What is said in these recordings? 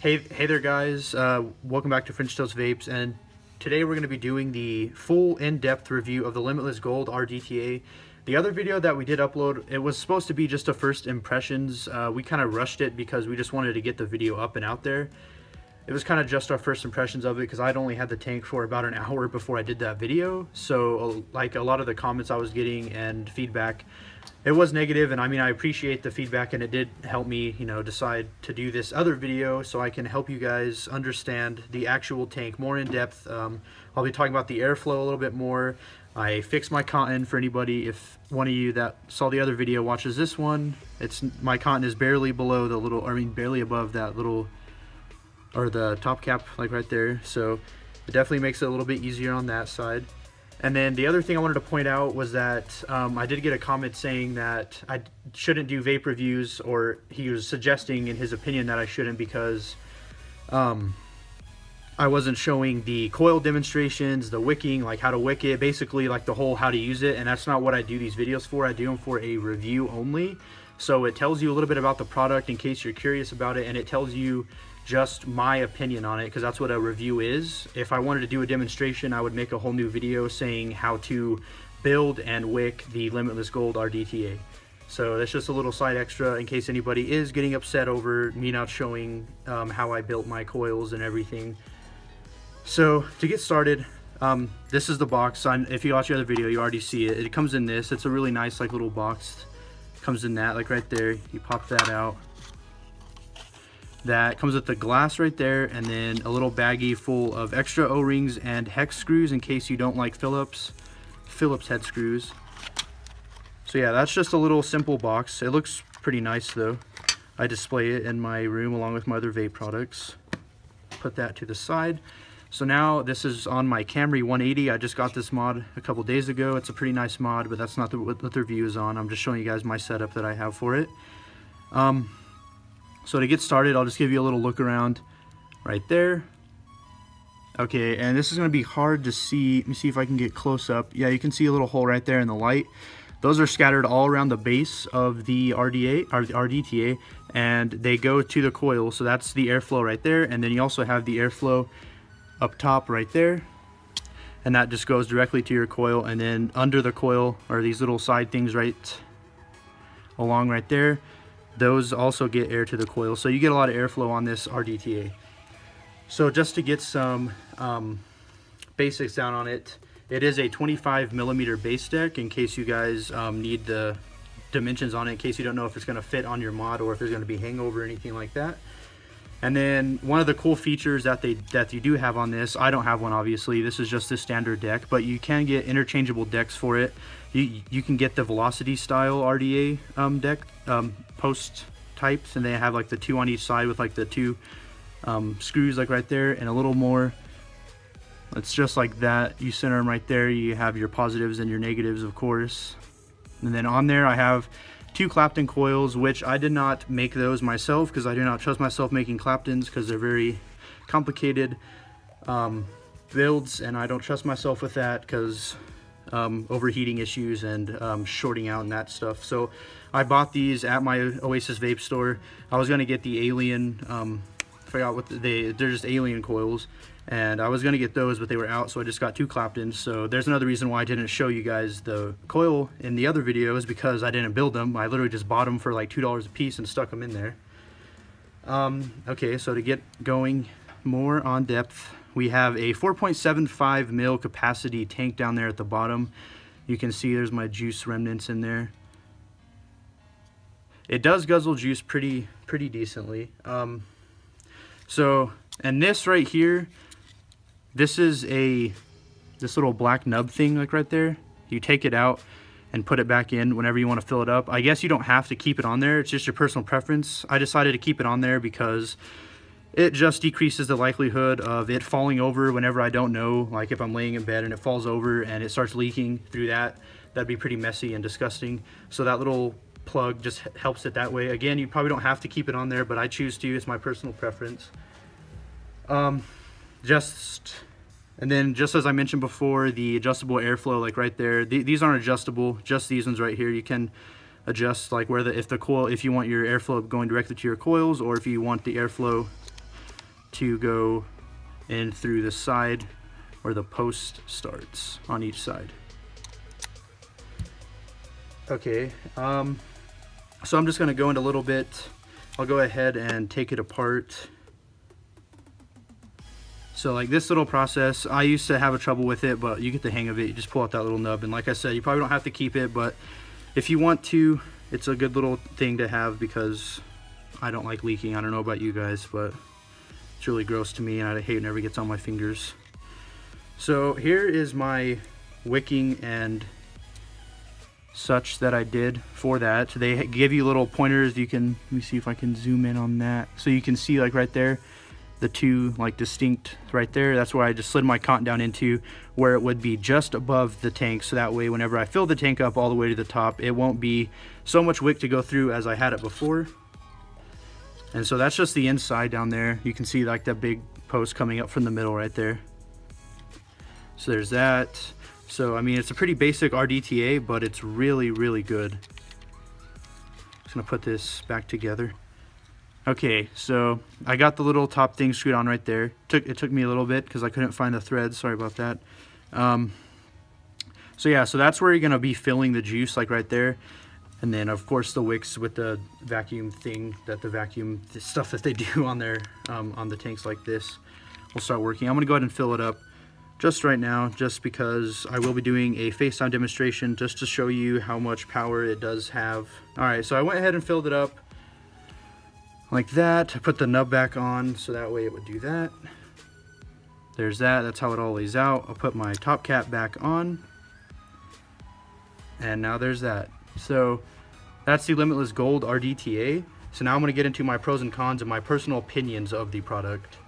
Hey there guys, welcome back to French Toast Vapes, and today we're going to be doing the full in-depth review of the Limitless Gold RDTA. The other video that we did upload, it was supposed to be just a first impressions. We kind of rushed it because we just wanted to get the video up and out there. It was kind of just our first impressions of it because I'd only had the tank for about an hour before I did that video. So like a lot of the comments I was getting and feedback, it was negative, and I mean, I appreciate the feedback, and it did help me, you know, decide to do this other video so I can help you guys understand the actual tank more in depth. I'll be talking about the airflow a little bit more. I fixed my cotton for anybody. If one of you that saw the other video watches this one, my cotton is barely below the little, I mean, barely above that little, or the top cap, like right there. So it definitely makes it a little bit easier on that side. And then the other thing I wanted to point out was that I did get a comment saying that I shouldn't do vape reviews, or he was suggesting in his opinion that I shouldn't because I wasn't showing the coil demonstrations, the wicking, like how to wick it, basically like the whole how to use it. And that's not what I do these videos for. I do them for a review only. So it tells you a little bit about the product in case you're curious about it, and it tells you just my opinion on it, because that's what a review is. If I wanted to do a demonstration, I would make a whole new video saying how to build and wick the Limitless Gold RDTA. So that's just a little side extra in case anybody is getting upset over me not showing how I built my coils and everything. So to get started, this is the box. If you watch the other video, you already see it. It comes in this. It's a really nice like little box. Comes in that, like right there. You pop that out. That comes with the glass right there, and then a little baggie full of extra O-rings and hex screws in case you don't like Phillips head screws. So yeah, that's just a little simple box. It looks pretty nice though. I display it in my room along with my other vape products. Put that to the side. So now this is on my Camry 180. I just got this mod a couple days ago. It's a pretty nice mod, but that's not what the review is on. I'm just showing you guys my setup that I have for it. So to get started, I'll just give you a little look around right there. Okay, and this is going to be hard to see. Let me see if I can get close up. Yeah, you can see a little hole right there in the light. Those are scattered all around the base of the RDTA, and they go to the coil. So that's the airflow right there, and then you also have the airflow up top right there, and that just goes directly to your coil. And then under the coil are these little side things right along right there. Those also get air to the coil, so you get a lot of airflow on this RDTA. So just to get some basics down on it, it is a 25mm base deck in case you guys need the dimensions on it, in case you don't know if it's going to fit on your mod or if there's going to be hangover or anything like that. And then one of the cool features that you do have on this, I don't have one obviously, this is just the standard deck, but you can get interchangeable decks for it. You can get the Velocity style RDA deck, post types, and they have like the two on each side with like the two screws like right there, and a little more. It's just like that. You center them right there. You have your positives and your negatives, of course. And then on there I have two Clapton coils, which I did not make those myself because I do not trust myself making Claptons because they're very complicated builds, and I don't trust myself with that because overheating issues and shorting out and that stuff. So I bought these at my Oasis vape store. I was going to get the Alien, I forgot what they're just Alien coils, and I was going to get those, but they were out, so I just got two Claptons. So there's another reason why I didn't show you guys the coil in the other video, is because I didn't build them. I literally just bought them for like $2 a piece and stuck them in there. Okay, so to get going more on depth, we have a 4.75 mil capacity tank down there at the bottom. You can see there's my juice remnants in there. It does guzzle juice pretty decently. And this right here, this is this little black nub thing like right there. You take it out and put it back in whenever you want to fill it up. I guess you don't have to keep it on there. It's just your personal preference. I decided to keep it on there because it just decreases the likelihood of it falling over whenever I don't know, like if I'm laying in bed and it falls over and it starts leaking through that. That'd be pretty messy and disgusting. So that little plug just helps it that way. Again, you probably don't have to keep it on there, but I choose to. It's my personal preference. And then just as I mentioned before, the adjustable airflow, like right there, these aren't adjustable, just these ones right here. You can adjust like where if you want your airflow going directly to your coils, or if you want the airflow to go in through the side where the post starts on each side. Okay, so I'm just going to go into a little bit. I'll go ahead and take it apart. So like this little process, I used to have a trouble with it, but you get the hang of it. You just pull out that little nub, and like I said, you probably don't have to keep it, but if you want to, it's a good little thing to have because I don't like leaking. I don't know about you guys, but it's really gross to me, and I hate whenever it gets on my fingers. So here is my wicking and such that I did for that. They give you little pointers. You can, let me see if I can zoom in on that. So you can see like right there, the two like distinct right there. That's where I just slid my cotton down into, where it would be just above the tank. So that way, whenever I fill the tank up all the way to the top, it won't be so much wick to go through as I had it before. And so that's just the inside down there. You can see like that big post coming up from the middle right there. So there's that. So I mean, it's a pretty basic RDTA, but it's really, really good. Just gonna put this back together. Okay, so I got the little top thing screwed on right there. It took me a little bit because I couldn't find the thread. Sorry about that. So yeah, so that's where you're gonna be filling the juice, like right there. And then of course the wicks with the vacuum thing, the stuff that they do on their on the tanks like this will start working. I'm gonna go ahead and fill it up just right now, just because I will be doing a FaceTime demonstration just to show you how much power it does have. All right, so I went ahead and filled it up like that. I put the nub back on so that way it would do that. There's that. That's how it all lays out. I'll put my top cap back on, and now there's that. So that's the Limitless Gold RDTA. So now I'm going to get into my pros and cons and my personal opinions of the product.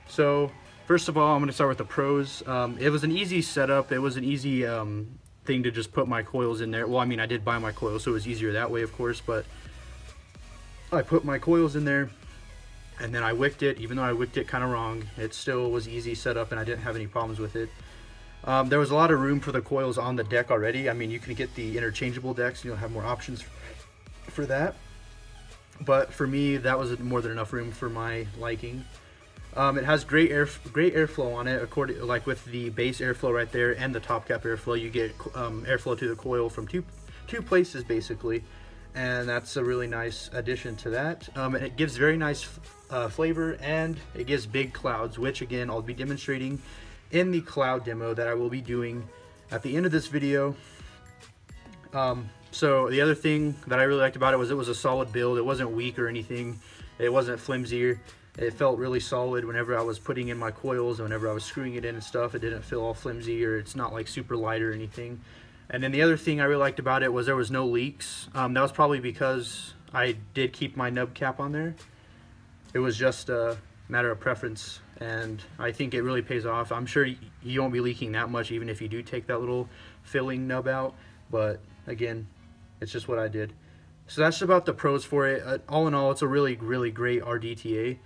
So first of all, I'm going to start with the pros. It was an easy setup. It was an easy thing to just put my coils in there. Well, I mean, I did buy my coils, so it was easier that way, of course, but I put my coils in there and then I wicked it. Even though I wicked it kind of wrong, it still was easy setup and I didn't have any problems with it. There was a lot of room for the coils on the deck already. I mean, you can get the interchangeable decks and you'll have more options for that. But for me, that was more than enough room for my liking. It has great airflow on it, like with the base airflow right there and the top cap airflow. You get airflow to the coil from two places basically, and that's a really nice addition to that. And it gives very nice flavor, and it gives big clouds, which again I'll be demonstrating in the cloud demo that I will be doing at the end of this video. So the other thing that I really liked about it was a solid build. It wasn't weak or anything. It wasn't flimsy. It felt really solid whenever I was putting in my coils and whenever I was screwing it in and stuff. It didn't feel all flimsy, or it's not like super light or anything. And then the other thing I really liked about it was there was no leaks. That was probably because I did keep my nub cap on there. It was just a matter of preference, and I think it really pays off. I'm sure you won't be leaking that much even if you do take that little filling nub out, but again, it's just what I did. So that's about the pros for it. All in all, it's a really, really great RDTA.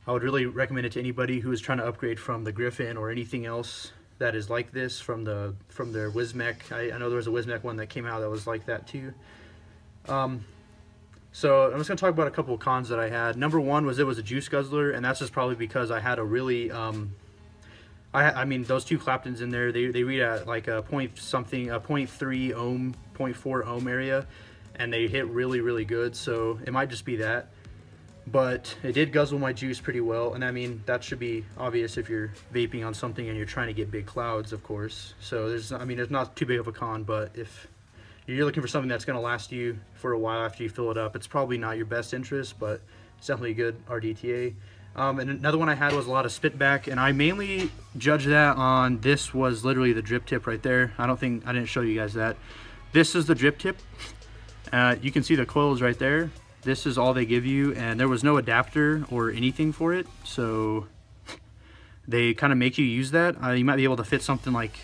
I would really recommend it to anybody who is trying to upgrade from the Griffin or anything else that is like this from their Wismec. I know there was a Wismec one that came out that was like that too. So I'm just going to talk about a couple of cons that I had. Number one was it was a juice guzzler, and that's just probably because I had a really I mean, those two Claptons in there, they read at like a 0.3 ohm, 0.4 ohm area, and they hit really, really good. So it might just be that. But it did guzzle my juice pretty well, and I mean, that should be obvious if you're vaping on something and you're trying to get big clouds, of course. So there's not too big of a con, but if you're looking for something that's going to last you for a while after you fill it up, it's probably not your best interest, but it's definitely a good RDTA. And another one I had was a lot of spit back, and I mainly judge that on, this was literally the drip tip right there. I didn't show you guys that. This is the drip tip. You can see the coils right there. This is all they give you, and there was no adapter or anything for it, so they kind of make you use that. You might be able to fit something like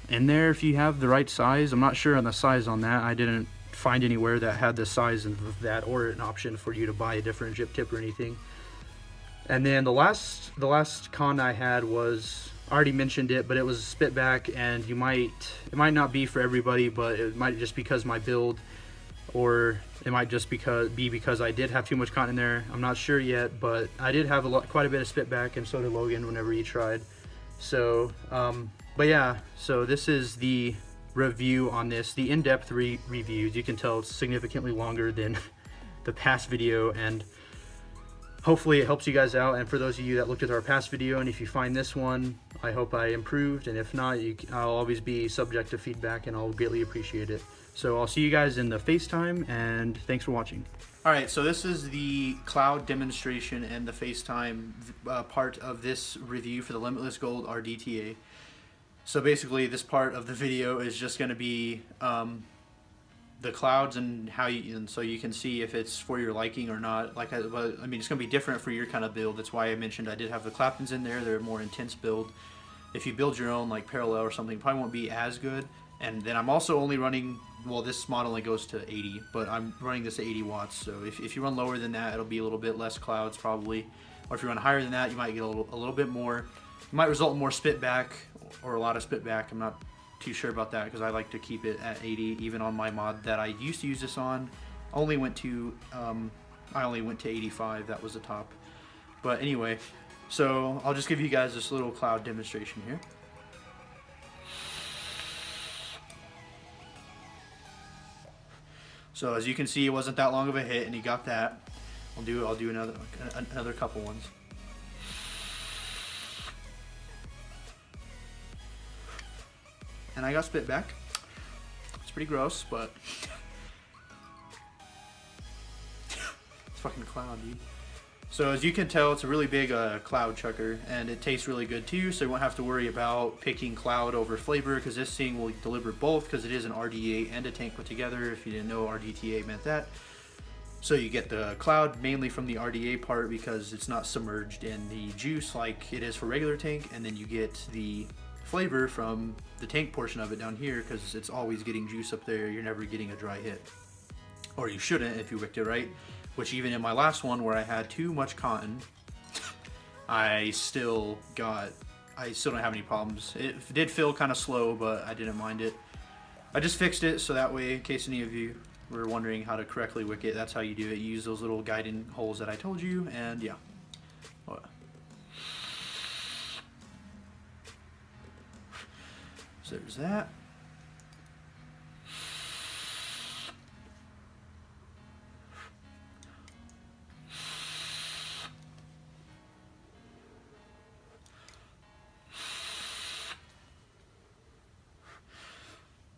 in there if you have the right size. I'm not sure on the size on that. I didn't find anywhere that had the size of that, or an option for you to buy a different drip tip or anything. And then the last con I had was, I already mentioned it, but it was spit back, and it might not be for everybody, but it might just because my build or it might just be because I did have too much cotton in there. I'm not sure yet, but I did have quite a bit of spit back, and so did Logan whenever he tried. So, but yeah, so this is the review on this, the in-depth reviews. You can tell it's significantly longer than the past video, and hopefully it helps you guys out. And for those of you that looked at our past video, and if you find this one, I hope I improved, and if not, I'll always be subject to feedback, and I'll greatly appreciate it. So I'll see you guys in the FaceTime, and thanks for watching. All right, so this is the cloud demonstration and the FaceTime part of this review for the Limitless Gold RDTA. So basically, this part of the video is just going to be the clouds and so you can see if it's for your liking or not. Like I mean, it's going to be different for your kind of build. That's why I mentioned I did have the Claptons in there. They're a more intense build. If you build your own, like parallel or something, it probably won't be as good. And then I'm also only running, well, this mod only goes to 80, but I'm running this at 80 watts. So if you run lower than that, it'll be a little bit less clouds probably. Or if you run higher than that, you might get a little bit more. It might result in more spit back or a lot of spit back. I'm not too sure about that because I like to keep it at 80 even on my mod that I used to use this on. I only went to 85. That was the top. But anyway, so I'll just give you guys this little cloud demonstration here. So as you can see, it wasn't that long of a hit, and he got that. I'll do another couple ones. And I got spit back. It's pretty gross, but it's fucking cloud, dude. So as you can tell, it's a really big cloud chucker, and it tastes really good too, so you won't have to worry about picking cloud over flavor, because this thing will deliver both, because it is an RDTA and a tank put together. If you didn't know, RDTA meant that. So you get the cloud mainly from the RDA part because it's not submerged in the juice like it is for regular tank, and then you get the flavor from the tank portion of it down here because it's always getting juice up there. You're never getting a dry hit, or you shouldn't if you wicked it right. Which even in my last one where I had too much cotton, I still don't have any problems. It did feel kind of slow, but I didn't mind it. I just fixed it so that way, in case any of you were wondering how to correctly wick it, that's how you do it. You use those little guiding holes that I told you, and yeah. So there's that.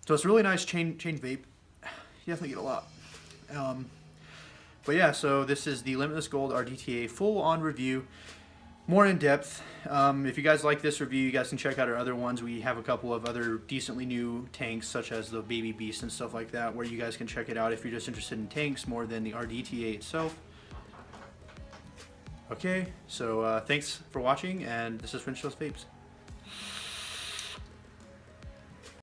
So it's a really nice chain vape. You definitely get a lot. But yeah, so this is the Limitless Gold RDTA full on review, more in depth. If you guys like this review, you guys can check out our other ones. We have a couple of other decently new tanks, such as the Baby Beast and stuff like that, where you guys can check it out if you're just interested in tanks more than the RDTA itself. Okay, so thanks for watching, and this is French Toast Vapes.